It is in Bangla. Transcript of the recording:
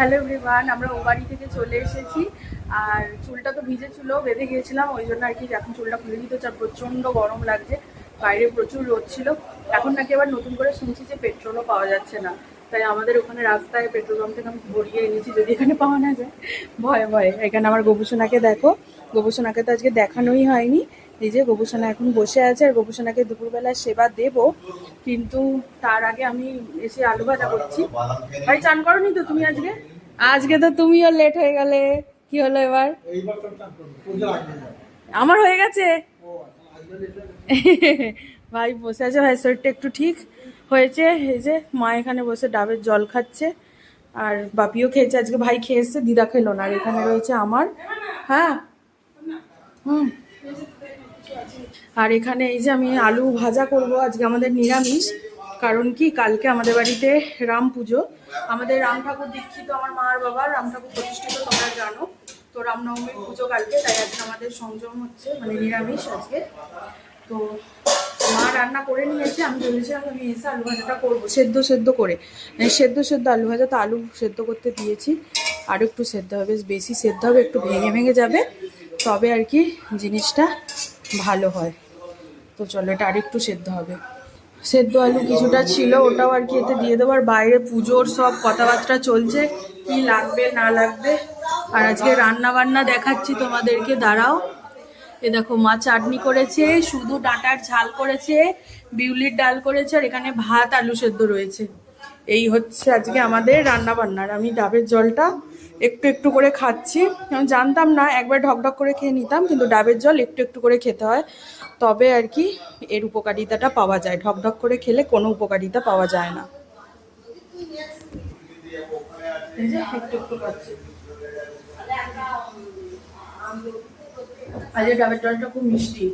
হ্যালো এভরিওয়ান, আমরা ও বাড়ি থেকে চলে এসেছি। আর চুলটা তো ভিজে ছিল, বেঁধে গিয়েছিলাম, ওই জন্য আর কি এখন চুলটা খুলে দিতে হচ্ছে। আর প্রচণ্ড গরম লাগছে, বাইরে প্রচুর রোদ ছিল। এখন নাকি আবার নতুন করে শুনছি যে পেট্রোলও পাওয়া যাচ্ছে না, তাই আমাদের ওখানে রাস্তায় পেট্রোল পাম্প থেকে আমি ভরিয়ে এনেছি, যদি এখানে পাওয়া না যায় ভয়ে ভয়ে। এখানে আমার গোপুসোনাকে দেখো, গোপুসোনাকে তো আজকে দেখানোই হয়নি। এই যে গোপুসোনা এখন বসে আছে, আর গোপুসোনাকে দুপুরবেলা সেবা দেব, কিন্তু তার আগে আমি এসে আলু ভাজা করছি। ভাই চান করোনি তো তুমি আজকে? আজকে তো তুমিও লেট হয়ে গেলে, কি হলো এবার? আমার হয়ে গেছে। ভাই বসে আছে, ভাই শরীরটা একটু ঠিক হয়েছে। এই যে মা এখানে বসে ডাবের জল খাচ্ছে, আর বাপিও খেয়েছে। আজকে ভাই খেয়েছে, দিদা খেলো না। আর এখানে রয়েছে আমার, হ্যাঁ হুম। আর এখানে এই যে আমি আলু ভাজা করব, আজকে আমাদের নিরামিষ। কারণ কি, কালকে আমাদের বাড়িতে রাম পুজো, আমাদের রাম ঠাকুর দীক্ষিত, আমার মা আর বাবা রাম ঠাকুর প্রতিষ্ঠিত, তোমরা জানো তো। রামনবমীর পুজো কালকে, তাই আজকে আমাদের সংযম হচ্ছে, মানে নিরামিষ আজকে। তো মা রান্না করে নিয়েছে, আমি বলেছিলাম আমি এসে আলু ভাজাটা করবো সেদ্ধ সেদ্ধ করে, মানে সেদ্ধ সেদ্ধ আলু ভাজা। তো আলু সেদ্ধ করতে দিয়েছি, আর একটু সেদ্ধ হবে, বেশি সেদ্ধ হবে, একটু ভেঙে ভেঙে যাবে, তবে আর কি জিনিসটা ভালো হয়। তো চলো, এটা আরেকটু সেদ্ধ হবে। সেদ্ধ আলু কিছুটা ছিল, ওটাও আর কি এতে দিয়ে দেবো। আর বাইরে পুজোর সব কথাবার্তা চলছে, কি লাগবে না লাগবে। আর আজকে রান্না বান্না দেখাচ্ছি তোমাদেরকে, দাঁড়াও। এ দেখো, মা চাটনি করেছে, শুধু ডাঁটার ঝাল করেছে, বিউলির ডাল করেছে, আর এখানে ভাত আলু সেদ্ধ রয়েছে। এই হচ্ছে আজকে আমাদের রান্না বান্নার। আমি ডাবের জলটা একটু একটু করে খাচ্ছি। আমি জানতাম না, একবার ঢকঢক করে খেয়ে নিতাম, কিন্তু ডাবের জল একটু একটু করে খেতে হয়, তবে আর কি এর উপকারিতাটা পাওয়া যায়। ঢকঢক করে খেলে কোনো উপকারিতা পাওয়া যায় না। এই যে একটু একটু খাচ্ছি। আজকে ডাবের জলটা খুব মিষ্টি।